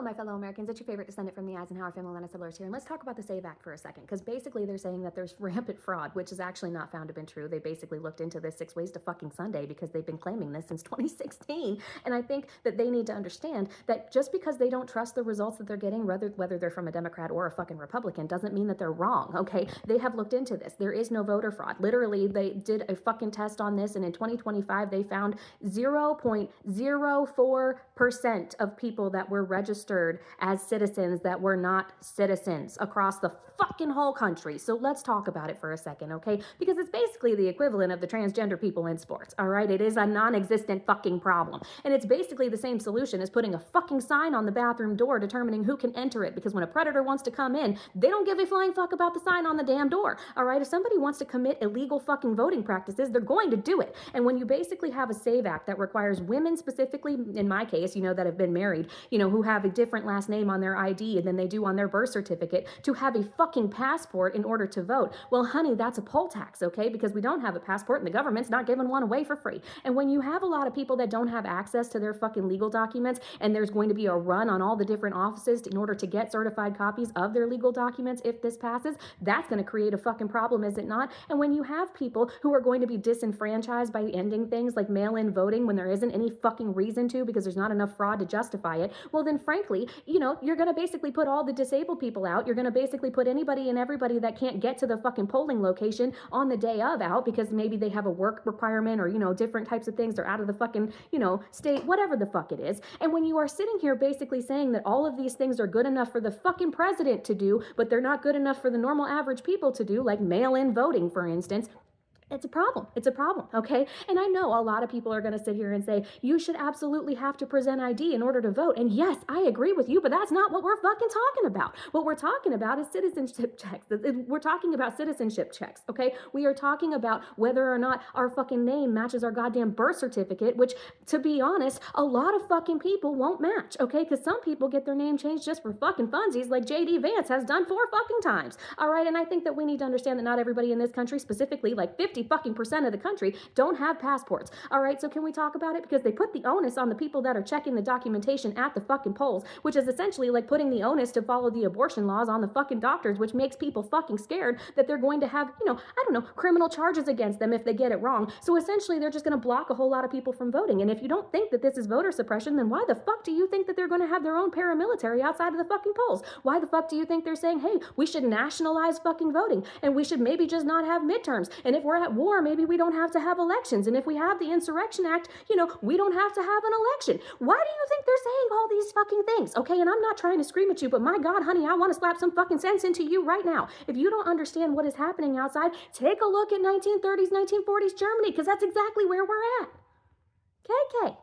Hello, my fellow Americans. It's your favorite descendant from the Eisenhower family line of settlers here. And let's talk about the SAVE Act for a second, because basically they're saying that there's rampant fraud, which is actually not found to have been true. They basically looked into this 6 ways to fucking Sunday because they've been claiming this since 2016. And I think that they need to understand that just because they don't trust the results that they're getting, whether they're from a Democrat or a fucking Republican, doesn't mean that they're wrong, okay? They have looked into this. There is no voter fraud. Literally, they did a fucking test on this, and in 2025, they found 0.04% of people that were registered as citizens that were not citizens across the fucking whole country. So let's talk about it for a second, okay? Because it's basically the equivalent of the transgender people in sports, all right? It is a non-existent fucking problem. And it's basically the same solution as putting a fucking sign on the bathroom door determining who can enter it, because when a predator wants to come in, they don't give a flying fuck about the sign on the damn door, all right? If somebody wants to commit illegal fucking voting practices, they're going to do it. And when you basically have a SAVE Act that requires women specifically, in my case, that have been married, who have a different last name on their ID than they do on their birth certificate, to have a fucking passport in order to vote. Well, honey, that's a poll tax, okay? Because we don't have a passport and the government's not giving one away for free. And when you have a lot of people that don't have access to their fucking legal documents, and there's going to be a run on all the different offices in order to get certified copies of their legal documents, if this passes, that's going to create a fucking problem, is it not? And when you have people who are going to be disenfranchised by ending things like mail-in voting when there isn't any fucking reason to, because there's not enough fraud to justify it, well then frankly, you're going to basically put all the disabled people out. You're going to basically put anybody and everybody that can't get to the fucking polling location on the day of out because maybe they have a work requirement or, different types of things. They're out of the fucking, state, whatever the fuck it is. And when you are sitting here basically saying that all of these things are good enough for the fucking president to do, but they're not good enough for the normal average people to do, like mail-in voting, for instance, it's a problem. It's a problem, okay? And I know a lot of people are going to sit here and say, you should absolutely have to present ID in order to vote. And yes, I agree with you, but that's not what we're fucking talking about. What we're talking about is citizenship checks. We're talking about citizenship checks, okay? We are talking about whether or not our fucking name matches our goddamn birth certificate, which, to be honest, a lot of fucking people won't match, okay? Because some people get their name changed just for fucking funsies, like J.D. Vance has done 4 fucking times, all right? And I think that we need to understand that not everybody in this country, specifically like 50% of the country, don't have passports. All right, so can we talk about it? Because they put the onus on the people that are checking the documentation at the fucking polls, which is essentially like putting the onus to follow the abortion laws on the fucking doctors, which makes people fucking scared that they're going to have, criminal charges against them if they get it wrong. So essentially, they're just going to block a whole lot of people from voting. And if you don't think that this is voter suppression, then why the fuck do you think that they're going to have their own paramilitary outside of the fucking polls? Why the fuck do you think they're saying, hey, we should nationalize fucking voting and we should maybe just not have midterms? And if we're at war, maybe we don't have to have elections. And if we have the Insurrection Act, we don't have to have an election. Why do you think they're saying all these fucking things? Okay, and I'm not trying to scream at you, but my God, honey, I want to slap some fucking sense into you right now. If you don't understand what is happening outside, take a look at 1930s, 1940s Germany, because that's exactly where we're at. KK.